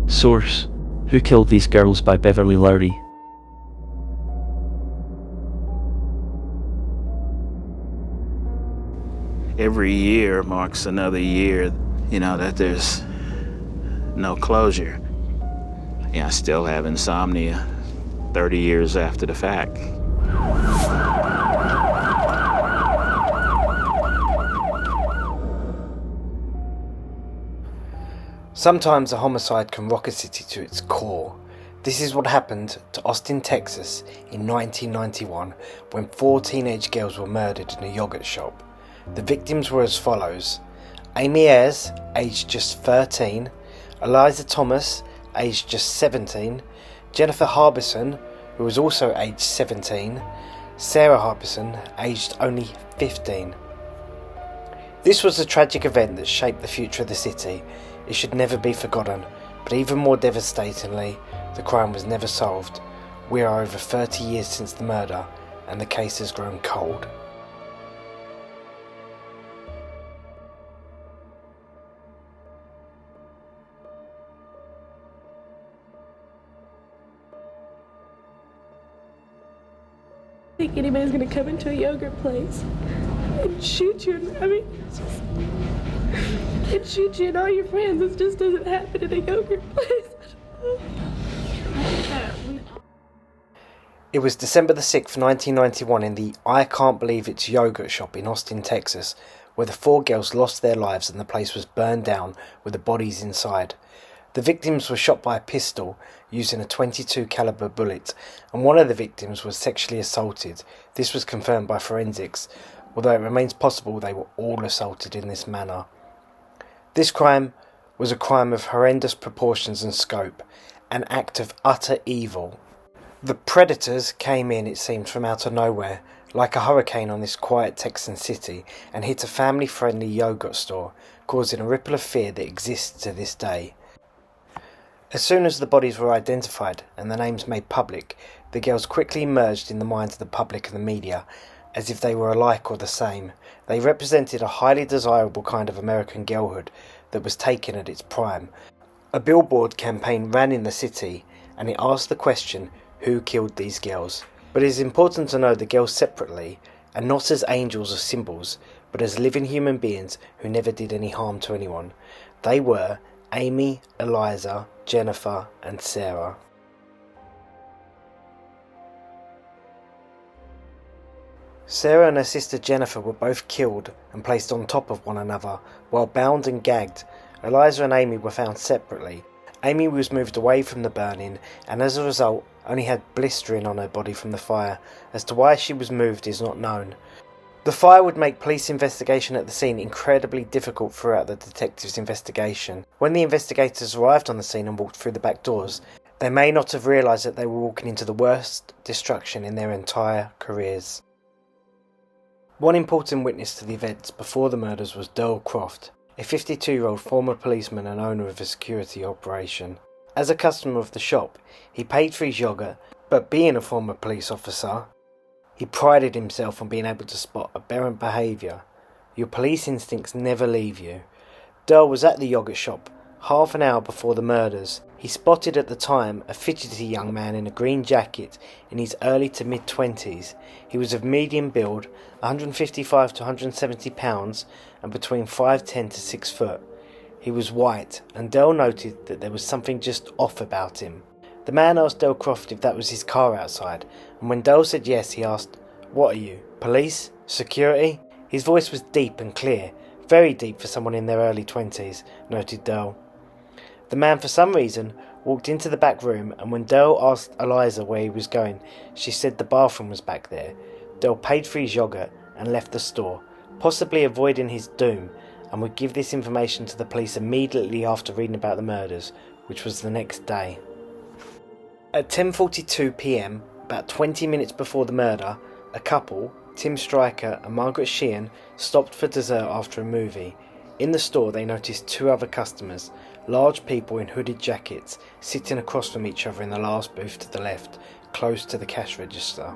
Source: Who Killed These Girls by Beverly Lowry. Every year marks another year, that there's no closure. I still have insomnia 30 years after the fact. Sometimes a homicide can rock a city to its core. This is what happened to Austin, Texas in 1991 when 4 teenage girls were murdered in a yogurt shop. The victims were as follows: Amy Ayers, aged just 13, Eliza Thomas, aged just 17, Jennifer Harbison, who was also aged 17, Sarah Harbison, aged only 15. This was a tragic event that shaped the future of the city. It should never be forgotten, but even more devastatingly, the crime was never solved. We are over 30 years since the murder, and the case has grown cold. I think anybody's gonna come into a yogurt place and shoot you. And shoot you and all your friends. It just doesn't happen in a yogurt place. It was December the 6th, 1991 in the I Can't Believe It's yogurt shop in Austin, Texas, where the 4 girls lost their lives and the place was burned down with the bodies inside. The victims were shot by a pistol using a .22 calibre bullet, and one of the victims was sexually assaulted. This was confirmed by forensics, although it remains possible they were all assaulted in this manner. This crime was a crime of horrendous proportions and scope, an act of utter evil. The predators came in, it seems, from out of nowhere, like a hurricane on this quiet Texan city, and hit a family-friendly yogurt store, causing a ripple of fear that exists to this day. As soon as the bodies were identified and the names made public, the girls quickly emerged in the minds of the public and the media, as if they were alike or the same. They represented a highly desirable kind of American girlhood that was taken at its prime. A billboard campaign ran in the city, and it asked the question, who killed these girls? But it is important to know the girls separately, and not as angels or symbols, but as living human beings who never did any harm to anyone. They were Amy, Eliza, Jennifer, and Sarah. Sarah and her sister Jennifer were both killed and placed on top of one another, while bound and gagged. Eliza and Amy were found separately. Amy was moved away from the burning, and as a result only had blistering on her body from the fire. As to why she was moved is not known. The fire would make police investigation at the scene incredibly difficult throughout the detectives' investigation. When the investigators arrived on the scene and walked through the back doors, they may not have realised that they were walking into the worst destruction in their entire careers. One important witness to the events before the murders was Derl Croft, a 52-year-old former policeman and owner of a security operation. As a customer of the shop, he paid for his yogurt, but being a former police officer, he prided himself on being able to spot aberrant behaviour. Your police instincts never leave you. Derl was at the yogurt shop half an hour before the murders. He spotted at the time a fidgety young man in a green jacket in his early to mid-20s. He was of medium build, 155 to 170 pounds, and between 5'10 to 6 foot. He was white, and Derl noted that there was something just off about him. The man asked Derl Croft if that was his car outside, and when Derl said yes, he asked, "What are you, police? Security?" His voice was deep and clear, very deep for someone in their early 20s, noted Derl. The man, for some reason, walked into the back room, and when Derl asked Eliza where he was going, she said the bathroom was back there. Derl paid for his yogurt and left the store, possibly avoiding his doom, and would give this information to the police immediately after reading about the murders, which was the next day. At 10:42 p.m, about 20 minutes before the murder, a couple, Tim Stryker and Margaret Sheehan, stopped for dessert after a movie. In the store they noticed 2 other customers, large people in hooded jackets, sitting across from each other in the last booth to the left, close to the cash register.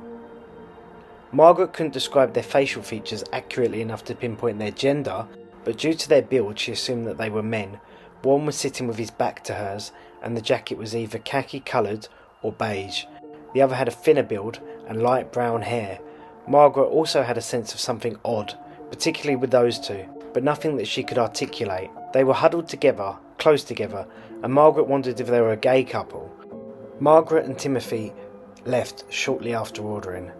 Margaret couldn't describe their facial features accurately enough to pinpoint their gender, but due to their build she assumed that they were men. One was sitting with his back to hers, and the jacket was either khaki coloured or beige. The other had a thinner build and light brown hair. Margaret also had a sense of something odd, particularly with those two, but nothing that she could articulate. They were huddled together, close together, and Margaret wondered if they were a gay couple. Margaret and Timothy left shortly after ordering,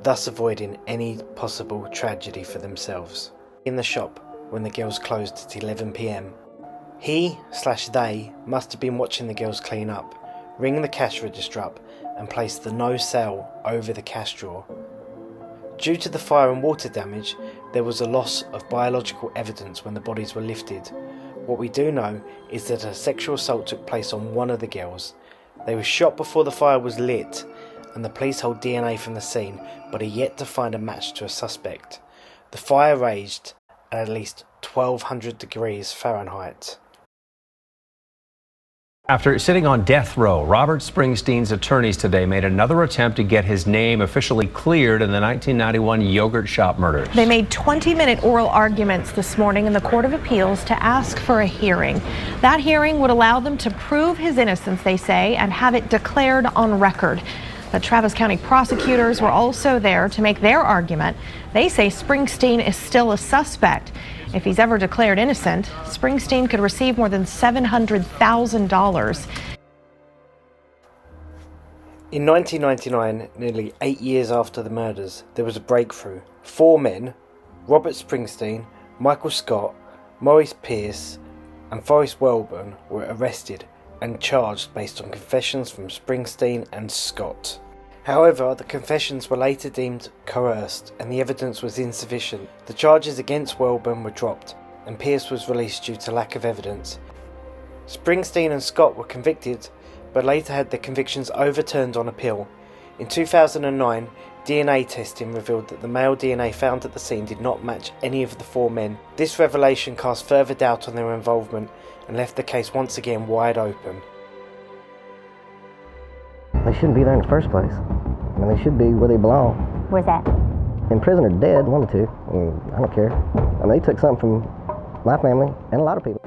thus avoiding any possible tragedy for themselves. In the shop, when the girls closed at 11 p.m, he/they must have been watching the girls clean up, ring the cash register up, and place the no sale over the cash drawer. Due to the fire and water damage, there was a loss of biological evidence when the bodies were lifted. What we do know is that a sexual assault took place on one of the girls. They were shot before the fire was lit, and the police hold DNA from the scene, but are yet to find a match to a suspect. The fire raged at least 1200 degrees Fahrenheit. After sitting on death row, Robert Springsteen's attorneys today made another attempt to get his name officially cleared in the 1991 yogurt shop murders. They made 20-minute oral arguments this morning in the Court of Appeals to ask for a hearing. That hearing would allow them to prove his innocence, they say, and have it declared on record. The Travis County prosecutors were also there to make their argument. They say Springsteen is still a suspect. If he's ever declared innocent, Springsteen could receive more than $700,000. In 1999, nearly 8 years after the murders, there was a breakthrough. 4 men, Robert Springsteen, Michael Scott, Maurice Pierce, and Forrest Welborn, were arrested and charged based on confessions from Springsteen and Scott. However, the confessions were later deemed coerced and the evidence was insufficient. The charges against Welborn were dropped and Pierce was released due to lack of evidence. Springsteen and Scott were convicted, but later had their convictions overturned on appeal. In 2009, DNA testing revealed that the male DNA found at the scene did not match any of the 4 men. This revelation cast further doubt on their involvement and left the case once again wide open. They shouldn't be there in the first place. I mean, they should be where they belong. Where's that? In prison or dead, one or two. I mean, I don't care. I mean, they took something from my family and a lot of people.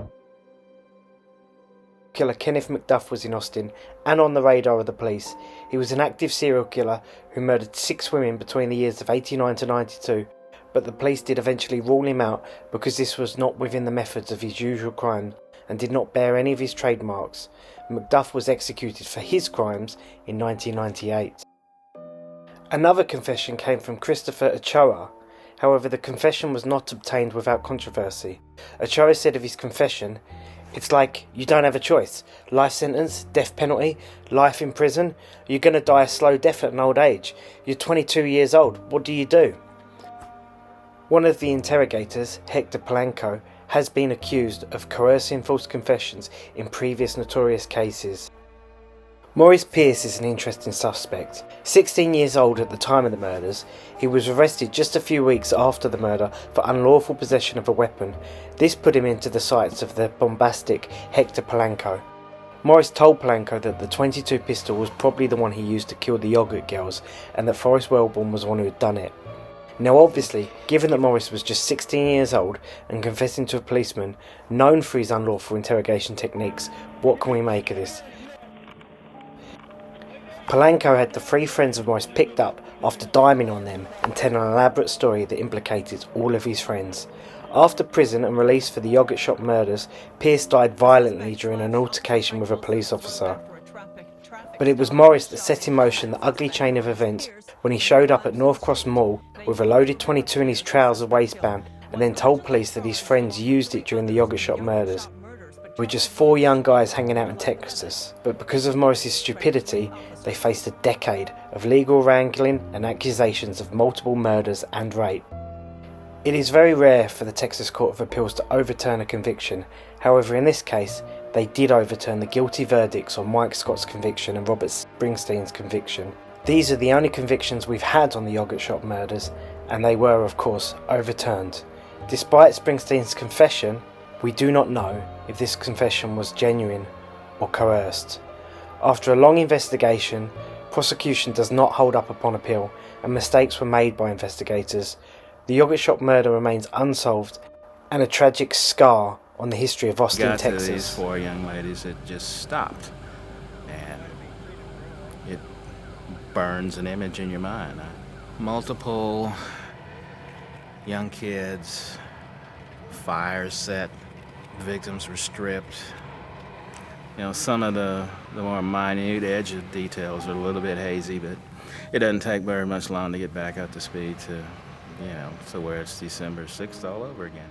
Killer Kenneth McDuff was in Austin and on the radar of the police. He was an active serial killer who murdered 6 women between the years of 89 to 92, but the police did eventually rule him out because this was not within the methods of his usual crime and did not bear any of his trademarks. McDuff was executed for his crimes in 1998. Another confession came from Christopher Ochoa. However, the confession was not obtained without controversy. Ochoa said of his confession, "It's like you don't have a choice. Life sentence, death penalty, life in prison. You're going to die a slow death at an old age. You're 22 years old. What do you do?" One of the interrogators, Hector Polanco, has been accused of coercing false confessions in previous notorious cases. Maurice Pierce is an interesting suspect. 16 years old at the time of the murders, he was arrested just a few weeks after the murder for unlawful possession of a weapon. This put him into the sights of the bombastic Hector Polanco. Maurice told Polanco that the .22 pistol was probably the one he used to kill the yogurt girls, and that Forrest Welborn was the one who had done it. Now obviously, given that Maurice was just 16 years old and confessing to a policeman, known for his unlawful interrogation techniques, what can we make of this? Polanco had the 3 friends of Maurice picked up after diming on them and telling an elaborate story that implicated all of his friends. After prison and released for the yogurt shop murders, Pierce died violently during an altercation with a police officer. But it was Maurice that set in motion the ugly chain of events when he showed up at North Cross Mall with a loaded .22 in his trouser waistband and then told police that his friends used it during the yogurt shop murders. We're just 4 young guys hanging out in Texas, but because of Maurice's stupidity, they faced a decade of legal wrangling and accusations of multiple murders and rape. It is very rare for the Texas Court of Appeals to overturn a conviction. However, in this case, they did overturn the guilty verdicts on Mike Scott's conviction and Robert Springsteen's conviction. These are the only convictions we've had on the yogurt shop murders, and they were, of course, overturned. Despite Springsteen's confession, we do not know if this confession was genuine or coerced. After a long investigation, prosecution does not hold up upon appeal, and mistakes were made by investigators. The yogurt shop murder remains unsolved and a tragic scar on the history of Austin, Got Texas. to these 4 young ladies, it just stopped. burns an image in your mind. Multiple young kids, fires set, victims were stripped. You know, some of the more minute edge of details are a little bit hazy, but it doesn't take very much long to get back up to speed to, you know, to where it's December 6th all over again.